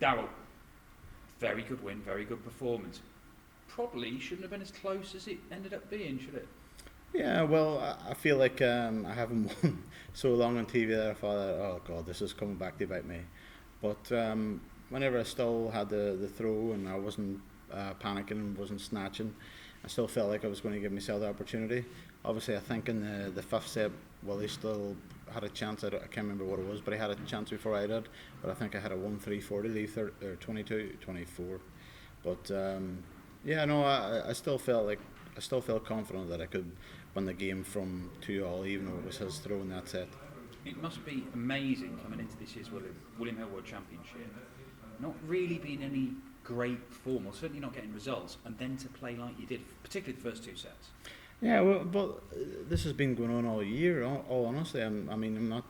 Daryl, very good win, very good performance. Probably shouldn't have been as close as it ended up being, should it? Yeah, well, I feel like I haven't won so long on TV that I thought, oh God, this is coming back to bite me. But whenever I still had the throw and I wasn't panicking and wasn't snatching, I still felt like I was going to give myself the opportunity. Obviously, I think in the fifth set, well, they still had a chance. I can't remember what it was, but I had a chance before I did. But I think I had a 1-3-4 to leave 22-24. But yeah, no, I still felt confident that I could win the game from 2-all, even though it was his throw in that set. It must be amazing coming into this year's William Hill World Championship, not really being any great form, or certainly not getting results, and then to play like you did, particularly the first two sets. Yeah, well, but this has been going on all year. All honestly, I'm not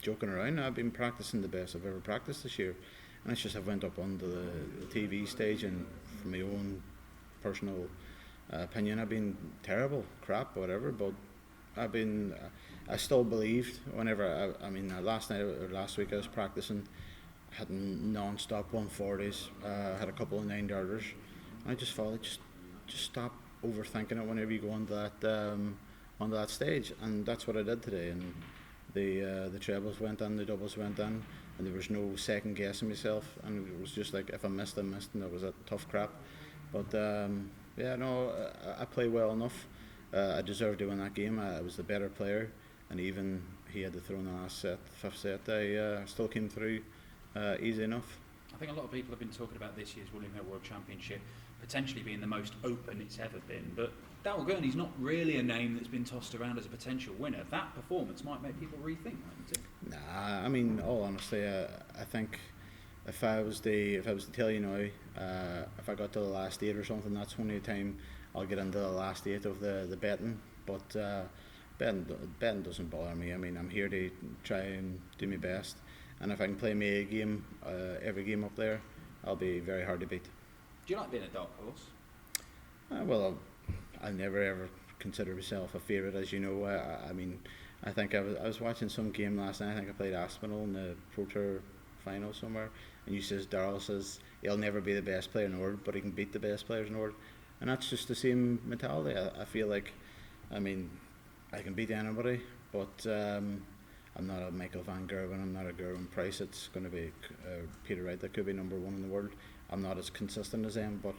joking around. I've been practicing the best I've ever practiced this year, and it's just I've went up onto the TV stage, and from my own personal opinion, I've been terrible, crap, whatever. But I still believed whenever last night or last week I was practicing, had non-stop 140s, had a couple of 9-yarders, and I just thought, just stop overthinking it whenever you go onto that stage, and that's what I did today. And the trebles went in, the doubles went in, and there was no second guessing myself, and it was just like if I missed, I missed, and that was a tough crap. But yeah, no, I played well enough. I deserved to win that game. I was the better player, and even he had to throw in the last set, fifth set. I still came through easy enough. I think a lot of people have been talking about this year's William Hill World Championship potentially being the most open it's ever been, but Daryl Gurney's not really a name that's been tossed around as a potential winner. That performance might make people rethink, mightn't it? Nah, I mean, all honestly, I think if I was to tell you now, if I got to the last 8 or something, that's only the time I'll get into the last 8 of the betting. But betting doesn't bother me. I mean, I'm here to try and do my best, and if I can play my A game every game up there, I'll be very hard to beat. Do you like being a dark horse? Well, I never ever consider myself a favourite, as you know. I mean, I think I was watching some game last night. I think I played Aspinall in the Pro Tour final somewhere, and Daryl says he'll never be the best player in the world, but he can beat the best players in the world, and that's just the same mentality. I feel like, I mean, I can beat anybody, but I'm not a Michael van Gerwen, I'm not a Gerwin Price. It's going to be Peter Wright that could be number one in the world. I'm not as consistent as them, but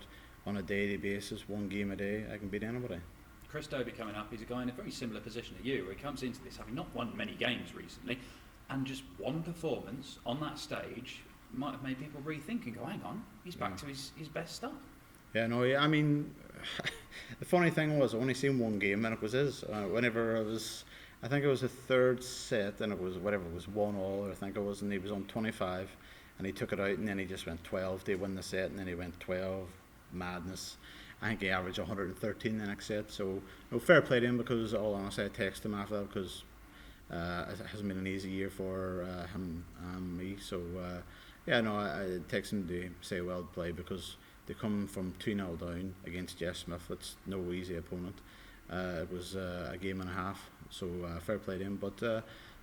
on a daily basis, one game a day, I can beat anybody. Chris Dobie coming up, he's a guy in a very similar position to you, where he comes into this having not won many games recently, and just one performance on that stage might have made people rethink and go, hang on, he's back to his best stuff. Yeah, no, yeah, I mean, the funny thing was, I only seen one game, and it was his. I think it was the third set, and it was 1-all, I think it was, and he was on 25, and he took it out, and then he just went 12 to win the set, and then he went 12, madness. I think he averaged 113 the next set, so no, fair play to him, because all honestly, I texted him after that, because it hasn't been an easy year for him and me, so yeah, no, I texted him to say well played, because they come from 2-0 down against Jeff Smith. It's no easy opponent. It was a game and a half, so fair play to him. But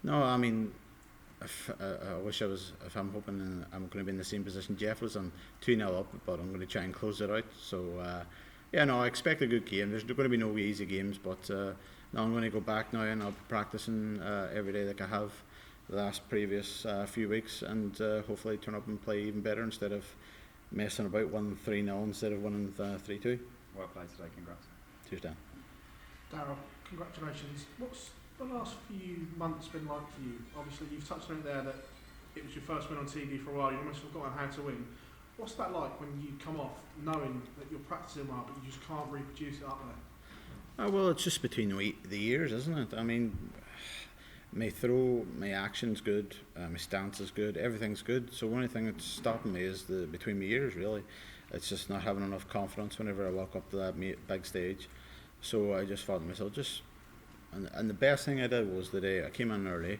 no, I mean, if I'm hoping I'm going to be in the same position Jeff was, on 2-0 up, but I'm going to try and close it out. So yeah, no, I expect a good game. There's going to be no easy games, but no, I'm going to go back now, and I'll be practicing every day like I have the last previous few weeks, and hopefully turn up and play even better instead of messing about, winning 3-0 instead of winning 3-2. Well played today, congrats. Cheers, Dan. Daryl, congratulations. What's the last few months been like for you? Obviously, you've touched on it there that it was your first win on TV for a while. You almost forgotten how to win. What's that like when you come off knowing that you're practicing well, but you just can't reproduce it up there? Well, it's just between the years, isn't it? I mean, my throw, my action's good, my stance is good, everything's good. So the only thing that's stopping me is between my ears, really. It's just not having enough confidence whenever I walk up to that big stage. So I just thought to myself, and the best thing I did was the day I came in early,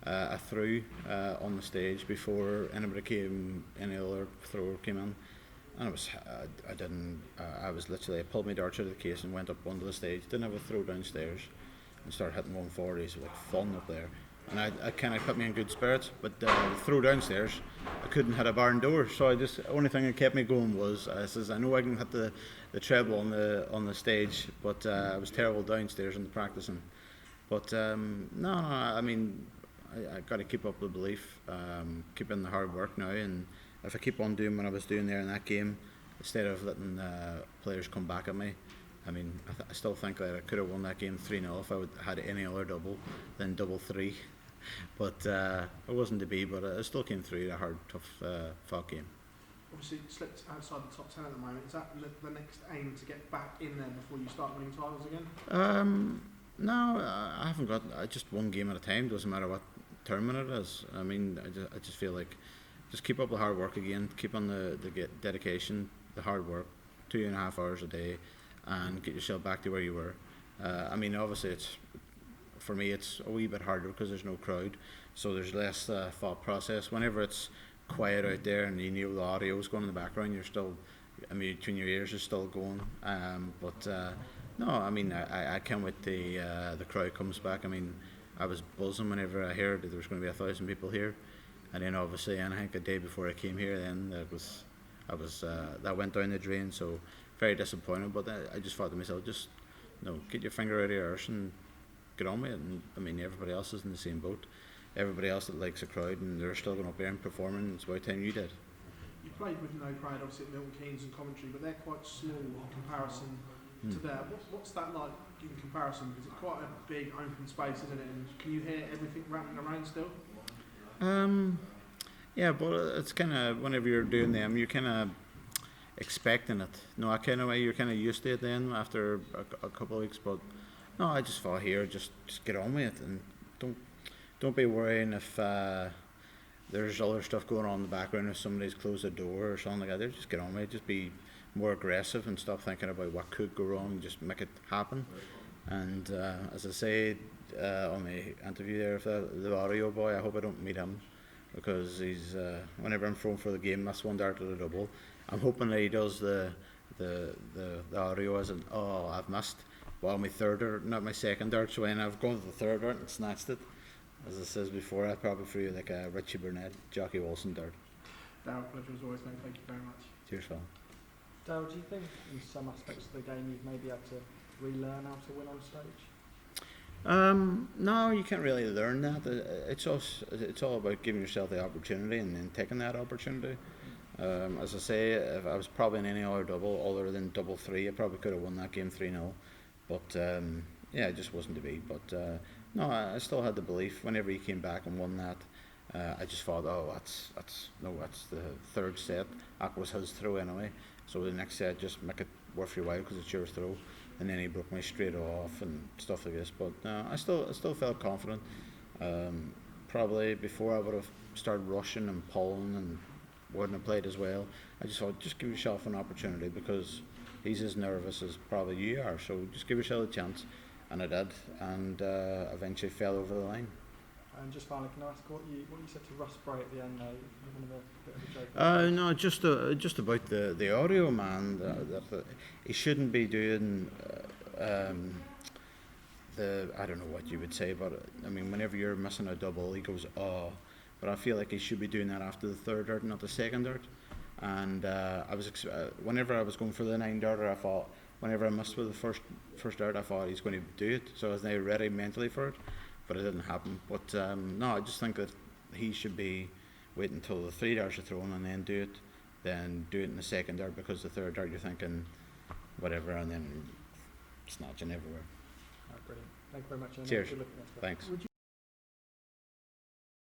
I threw on the stage before any other thrower came in. And I pulled my darts out of the case and went up onto the stage, didn't have a throw downstairs, and started hitting 140s, like fun up there. and I kind of put me in good spirits. But the throw downstairs, I couldn't hit a barn door, so the only thing that kept me going was I says I know I can hit the treble on the stage, but I was terrible downstairs in the practicing. But no, I mean I got to keep up the belief, keep in the hard work now, and if I keep on doing what I was doing there in that game, instead of letting players come back at me. I mean, I still think that I could have won that game 3-0 if I would had any other double than double three. But it wasn't to be, but I still came through a hard, tough fought game. Obviously, you slipped outside the top 10 at the moment. Is that the next aim to get back in there before you start winning titles again? No, I haven't got. I just one game at a time. Doesn't matter what tournament it is. I mean, I just feel like just keep up the hard work again. Keep on the dedication, the hard work, 2.5 hours a day, and get yourself back to where you were. I mean, obviously, for me, it's a wee bit harder because there's no crowd, so there's less thought process. Whenever it's quiet out there and you know the audio is going in the background, you're still, I mean, between your ears is still going. No, I mean, I can't wait the crowd comes back. I mean, I was buzzing whenever I heard that there was going to be 1,000 people here, and then obviously, and I think a day before I came here, then that went down the drain. So very disappointed. But I just thought to myself, just get your finger out of your arse and get on with it. And I mean, everybody else is in the same boat. Everybody else that likes a crowd and they're still going up there and performing. It's about time you did. You played with no crowd, obviously at Milton Keynes and Coventry, but they're quite small in comparison to there. What's that like in comparison? Because it's quite a big open space, isn't it? And can you hear everything rattling around still? Yeah, but it's kind of whenever you're doing them, you're kind of expecting it. No, I kind of way you're kind of used to it then after a couple of weeks. But no, I just thought here, just get on with it and don't be worrying if there's other stuff going on in the background. If somebody's closed the door or something like that, just get on with it. Just be more aggressive and stop thinking about what could go wrong. And just make it happen. And as I say on the interview there, if the audio boy, I hope I don't meet him because he's whenever I'm thrown for the game, that's one dart to the double. I'm hoping that he does the audio as an I've missed. Well, my third dart, not my second dart. So when I've gone to the third dart and snatched it, as I said before, I probably threw like a Richie Burnett, Jockey Wilson dart. Daryl, pleasure as always, mate. Thank you very much. Cheers, Phil. Daryl, do you think in some aspects of the game you've maybe had to relearn how to win on stage? No, you can't really learn that. It's all about giving yourself the opportunity and then taking that opportunity. As I say, if I was probably in any other double other than double three, I probably could have won that game 3-0. But yeah, it just wasn't to be. But no, I still had the belief. Whenever he came back and won that, I just thought, that's the third set. That was his throw anyway. So the next set, just make it worth your while because it's your throw. And then he broke me straight off and stuff like this. But I still felt confident. Probably before I would have started rushing and pulling and wouldn't have played as well. I just thought, just give yourself an opportunity because he's as nervous as probably you are. So just give yourself a chance. And I did, and eventually fell over the line. And just finally, can I ask what you said to Russ Bray at the end there? You're a bit of a joke. No, just about the audio, man. That he shouldn't be doing I don't know what you would say, but I mean, whenever you're missing a double, he goes but I feel like he should be doing that after the third dart, not the second dart. And whenever I was going for the 9 darter, I thought. Whenever I missed with the first dart, I thought he's going to do it, so I was now ready mentally for it, but it didn't happen. But no, I just think that he should be waiting until the 3 darts are thrown and then do it in the second dart, because the third dart you're thinking whatever and then snatching everywhere. Right, brilliant. Thank you very much. Cheers. Good looking at that. Thanks.